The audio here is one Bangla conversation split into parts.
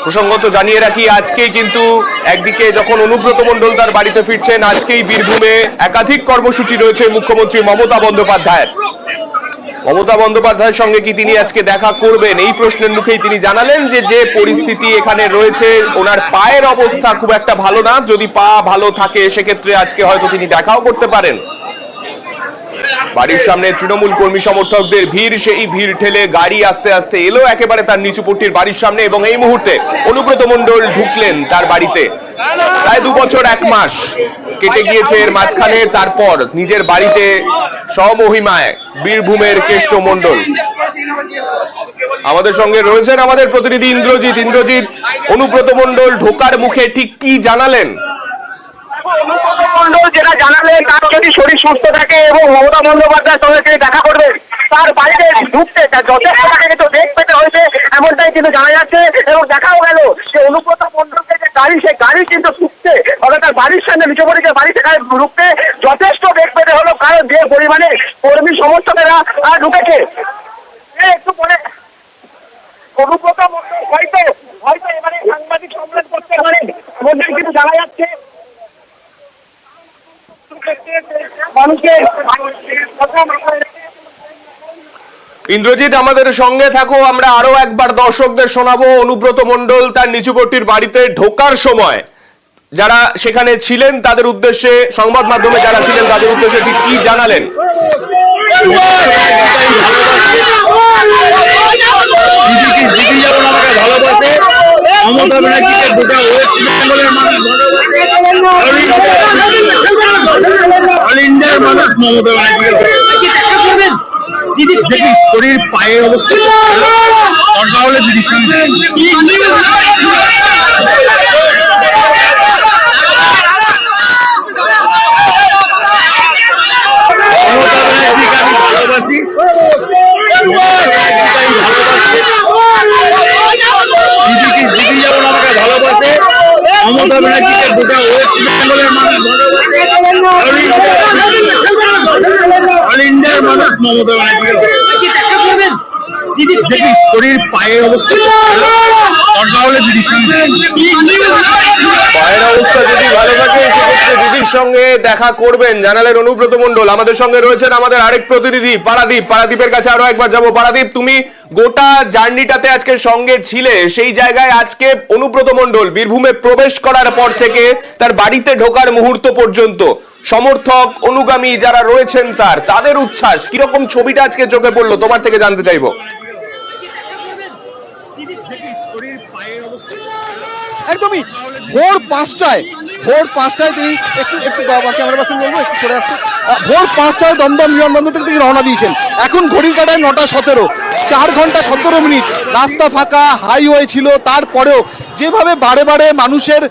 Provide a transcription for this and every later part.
প্রসঙ্গত জানিয়ে রাখি, আজকেই কিন্তু একদিকে যখন অনুব্রত মণ্ডল তার বাড়িতে ফিরছেন, আজকেই বীরভূমে একাধিক কর্মসূচি রয়েছে মুখ্যমন্ত্রী মমতা বন্দ্যোপাধ্যায়ের। মমতা বন্দ্যোপাধ্যায়ের সঙ্গে কি তিনি আজকে দেখা করবেন, এই প্রশ্নের মুখেই তিনি জানালেন যে পরিস্থিতি এখানে রয়েছে, ওনার পায়ের অবস্থা খুব একটা ভালো না। যদি পা ভালো থাকে সেক্ষেত্রে আজকে হয়তো তিনি দেখাও করতে পারেন। বাড়ির সামনে তৃণমূল কর্মী সমর্থকদের ভিড়, সেই ভিড় ঠেলে গাড়ি আস্তে আস্তে এলো একেবারে তার নিচুপট্টির বাড়ির সামনে, এবং এই মুহূর্তে অনুব্রত মণ্ডল ঢুকলেন তার বাড়িতে। প্রায় 2 বছর 1 মাস কেটে গিয়েছে এর মাঝখানে, তারপর নিজের বাড়িতে স্বমহিমায় বীরভূমের কেষ্ট মণ্ডল। আমাদের সঙ্গে রয়েছেন আমাদের প্রতিনিধি ইন্দ্রজিৎ। অনুব্রত মণ্ডল ঢোকার মুখে ঠিক কি জানালেন? অনুব্রত মণ্ডল যেটা জানালেন, তার যদি শরীর সুস্থ থাকে এবং মমতা বন্দ্যোপাধ্যায়ের সঙ্গে তিনি দেখা করবেন, তার বাড়িতে ঢুকতে যথেষ্ট তাকে কিন্তু বেগ পেতে হয়েছে এমনটাই কিন্তু জানা যাচ্ছে। এবং দেখাও গেল যে অনুব্রত মণ্ডলকে যে গাড়ি, সেই গাড়ি কিন্তু ঢুকতে, অর্থাৎ তার বাড়ির সামনে নিচুপড়িকে বাড়ি সেখানে ঢুকতে যথেষ্ট বেগ পেতে হলো, কারণ যে পরিমাণে কর্মী সমর্থকেরা ঢুকেছে। একটু পরে অনুব্রত মণ্ডল হয়তো এবারে সাংবাদিক সম্মেলন করতে পারেন এমনটাই কিন্তু জানা যাচ্ছে। ইন্দ্রজিৎ, আমাদের সঙ্গে থাকো, আমরা আরো একবার দর্শকদের শোনাবো অনুব্রত মণ্ডল তার নিচুপট্টির বাড়িতে ঢোকার সময় যারা সেখানে ছিলেন তাদের উদ্দেশ্যে, সংবাদ মাধ্যমে যারা ছিলেন তাদের উদ্দেশ্যে ঠিক কি জানালেন। শরীর পায়ের অবস্থা দরকার হলে দিদির সঙ্গে ভালোবাসি, দিদি যেমন আমাকে ভালোবাসে, মমতা ব্যানার্জিকে গোটা ওয়েস্ট বেঙ্গলের মানুষ ভালোবাসে, অল ইন্ডিয়ার মানুষ মমতা ব্যানার্জিকে। দেখি শরীর পায়ের অবস্থা দরকার হলে দিদির সঙ্গে, পায়ের অবস্থা যদি ভালো থাকে সেক্ষেত্রে দিদির সঙ্গে দেখা করবেন জানালেন অনুব্রত মণ্ডল। আমাদের সঙ্গে রয়েছেন আমাদের আরেক প্রতিনিধি পারাদীপের কাছে আরো একবার যাবো। পারাদীপ, তুমি গোটা জার্নিটাতে আজকে সঙ্গে ছিলে, সেই জায়গায় আজকে অনুব্রত মণ্ডল বীরভূমে প্রবেশ করার পর থেকে তার বাড়িতে ঢোকার মুহূর্ত পর্যন্ত সমর্থক অনুগামী যারা রয়েছেন তাদের উচ্ছ্বাস কিরকম, ছবিটা আজকে চোখে পড়লো তোমার থেকে জানতে চাইবো। একদমই ভোর 5টায় তিনি একটু ক্যামেরা পার্সন বলবো একটু সরে আসতে, ভোর 5টায় দমদম বিমানবন্দর থেকে তিনি রওনা দিয়েছেন। এখন ঘড়ির কাঁটায় 9:17, 4 ঘন্টা 17 মিনিট রাস্তা ফাঁকা, হাইওয়ে ছিল, তারপরেও যেভাবে বারে মানুষের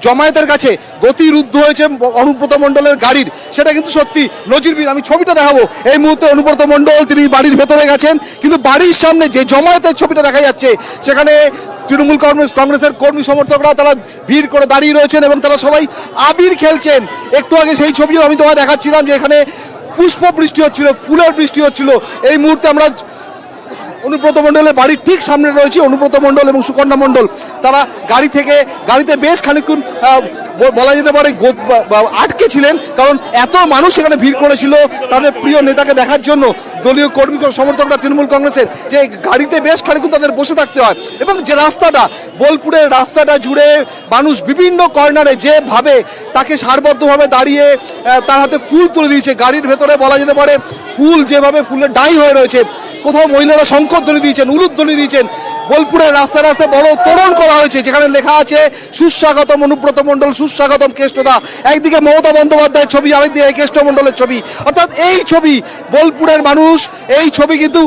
জমায়েতের কাছে গতিরুদ্ধ হয়েছে অনুব্রত মণ্ডলের গাড়ির, সেটা কিন্তু সত্যি নজিরবিহীন। আমি ছবিটা দেখাবো। এই মুহূর্তে অনুব্রত মণ্ডল তিনি বাড়ির ভেতরে গেছেন, কিন্তু বাড়ির সামনে যে জমায়েতের ছবিটা দেখা যাচ্ছে সেখানে তৃণমূল কংগ্রেসের কর্মী সমর্থকরা তারা ভিড় করে দাঁড়িয়ে রয়েছেন এবং তারা সবাই আবির খেলছেন। একটু আগে সেই ছবিও আমি তোমায় দেখাচ্ছিলাম যে এখানে পুষ্প বৃষ্টি হচ্ছিল, ফুলের বৃষ্টি হচ্ছিল। এই মুহূর্তে আমরা অনুব্রত মণ্ডলের বাড়ির ঠিক সামনে রয়েছে। অনুব্রত মণ্ডল এবং সুকন্যা মণ্ডল তারা গাড়িতে বেশ খানিকক্ষণ বলা যেতে পারে আটকে ছিলেন, কারণ এত মানুষ এখানে ভিড় করেছিল তাদের প্রিয় নেতাকে দেখার জন্য। দলীয় কর্মী সমর্থকরা তৃণমূল কংগ্রেসের যে গাড়িতে বেশ খানিকক্ষণ তাদের বসে থাকতে হয়, এবং যে রাস্তাটা বোলপুরের রাস্তাটা জুড়ে মানুষ বিভিন্ন কর্নারে যেভাবে তাকে সারবদ্ধভাবে দাঁড়িয়ে তার হাতে ফুল তুলে দিয়েছে, গাড়ির ভেতরে বলা যেতে পারে ফুল যেভাবে ফুলের ডাই হয়ে রয়েছে, কোথাও মহিলারা শঙ্খধ্বনি দিয়েছেন, উলুধ্বনি দিয়েছেন। বোলপুরের রাস্তায় রাস্তায় বড় তোরণ করা হয়েছে যেখানে লেখা আছে সুস্বাগতম অনুব্রত মণ্ডল, সুস্বাগতম কেষ্টদা। একদিকে মমতা বন্দ্যোপাধ্যায়ের ছবি, আরেকদিকে কেষ্ট মণ্ডলের ছবি। অর্থাৎ এই ছবি বোলপুরের মানুষ, এই ছবি কিন্তু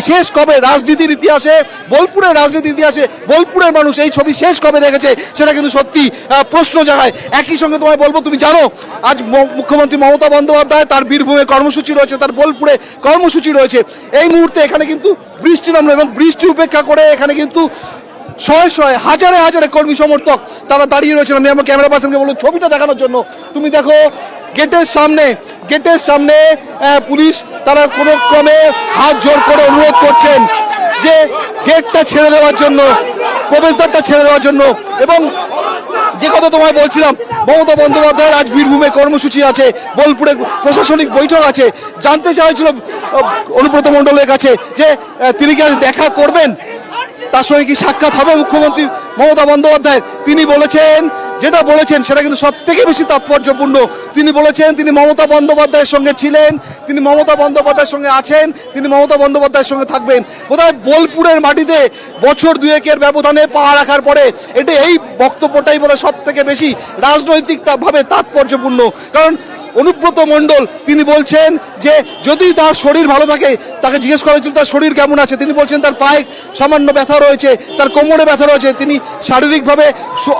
শেষ কবে রাজনীতির ইতিহাসে, বোলপুরের রাজনীতির ইতিহাসে বোলপুরের মানুষ এই ছবি শেষ কবে দেখেছে সেটা কিন্তু সত্যি প্রশ্ন জাগায়। একই সঙ্গে তোমায় বলবো, তুমি জানো আজ মুখ্যমন্ত্রী মমতা বন্দ্যোপাধ্যায় তার বীরভূমে কর্মসূচি রয়েছে, তার বোলপুরে কর্মসূচি রয়েছে। এই মুহূর্তে এখানে কিন্তু বৃষ্টি নামলো এবং বৃষ্টি উপেক্ষা করে এখানে কিন্তু শয়ে হাজারে কর্মী সমর্থক তারা দাঁড়িয়ে রয়েছেন। আমি আমার ক্যামেরা পার্সনকে বলবো ছবিটা দেখানোর জন্য। তুমি দেখো গেটের সামনে পুলিশ তারা কোনো ক্রমে হাত জোর করে অনুরোধ করছেন যে গেটটা ছেড়ে দেওয়ার জন্য। প্রবেশদ্বারটা ছেড়ে দেওয়ার জন্য। এবং যে কথা তোমায় বলছিলাম, মমতা বন্দ্যোপাধ্যায়ের আজ বীরভূমে কর্মসূচি আছে, বোলপুরে প্রশাসনিক বৈঠক আছে। জানতে চাওয়া হয়েছিল অনুব্রত মণ্ডলের কাছে যে তিনি কি আজ দেখা করবেন, তার সঙ্গে কি সাক্ষাৎ হবে মুখ্যমন্ত্রী মমতা বন্দ্যোপাধ্যায়। তিনি বলেছেন, যেটা বলেছেন সেটা কিন্তু সব থেকে বেশি তাৎপর্যপূর্ণ। তিনি বলেছেন তিনি মমতা বন্দ্যোপাধ্যায়ের সঙ্গে ছিলেন, তিনি মমতা বন্দ্যোপাধ্যায়ের সঙ্গে আছেন, তিনি মমতা বন্দ্যোপাধ্যায়ের সঙ্গে থাকবেন। বোধহয় বোলপুরের মাটিতে বছর দুয়েকের ব্যবধানে পা রাখার পরে এই বক্তব্যটাই বোধহয় সব থেকে বেশি রাজনৈতিকভাবে তাৎপর্যপূর্ণ। কারণ অনুব্রত মণ্ডল তিনি বলছেন যে যদি তার শরীর ভালো থাকে, তাকে জিজ্ঞেস করা হয়েছিল তার শরীর কেমন আছে, তিনি বলছেন তার পায়ে সামান্য ব্যথা রয়েছে, তার কোমরে ব্যথা রয়েছে, তিনি শারীরিকভাবে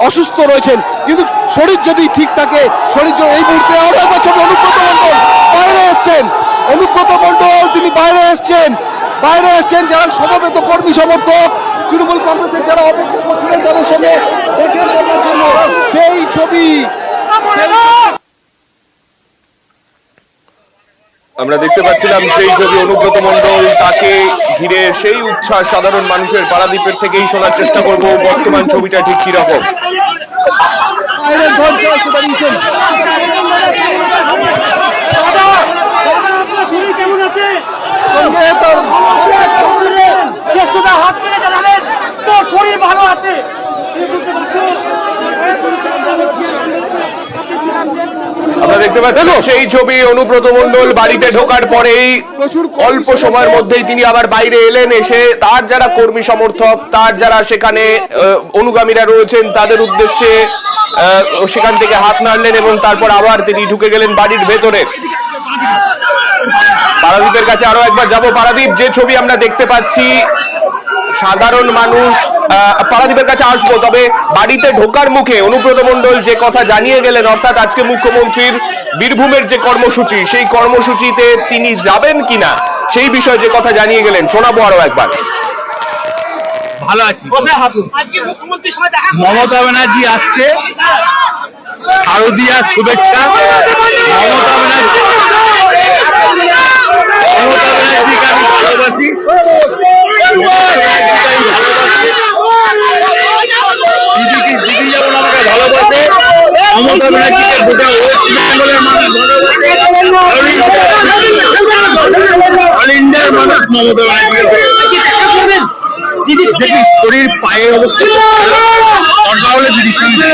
অসুস্থ রয়েছেন। কিন্তু শরীর যদি ঠিক থাকে, শরীর এই মুহূর্তে আরো একবার ছবি অনুব্রত মণ্ডল বাইরে এসছেন, অনুব্রত মণ্ডল তিনি বাইরে এসছেন যারা সমবেত কর্মী সমর্থক তৃণমূল কংগ্রেসের যারা অপেক্ষা করছিলেন তাদের সঙ্গে দেখে নেওয়ার জন্য সেই ছবি। আমরা দেখতে পাচ্ছিলাম সেই ছবি, অনুব্রত মণ্ডল, তাকে ঘিরে সেই উচ্ছ্বাস সাধারণ মানুষের। পারাদীপের থেকেই শোনার চেষ্টা করব বর্তমান ছবিটা ঠিক কিরকম। শরীর ভালো আছে, আমরা দেখতে পাচ্ছি সেই ছবি, অনুব্রত মণ্ডল বাড়িতে ঢোকার পরেই অল্প সময়ের মধ্যেই তিনি আবার বাইরে এলেন। এসে তার যারা কর্মী সমর্থক, তার যারা সেখানে অনুগামীরা রয়েছেন তাদের উদ্দেশ্যে সেখান থেকে হাত নাড়লেন এবং তারপর আবার তিনি ঢুকে গেলেন বাড়ির ভেতরে। পারাদীপের কাছে আরো একবার যাব। পারাদীপ, যে ছবি আমরা দেখতে পাচ্ছি, সাধারণ মানুষ, পারাদীপের কাছে আসবো, তবে বাড়িতে ঢোকার মুখে অনুব্রত মণ্ডল যে কথা জানিয়ে গেলেন, অর্থাৎ আজকে মুখ্যমন্ত্রীর বীরভূমের যে কর্মসূচি, সেই কর্মসূচিতে তিনি যাবেন কিনা সেই বিষয়ে যে কথা জানিয়ে গেলেন, শোনাবো আরো একবার। ভালো আছি। মমতা ব্যানার্জি আসছে, শারদীয়ার শুভেচ্ছা। মমতা ব্যানার্জিকে আমি ভালোবাসি, দিদি যেমন আমাকে ভালোবাসে, মমতা ব্যানার্জিকে গোটা ওয়েস্ট বেঙ্গলের মানুষ ভালোবাসে, অল ইন্ডিয়ার মানুষ মমতা ব্যানার্জিকে। দিদি শরীর পায়ের অবস্থা দরকার হলে দিদির সঙ্গে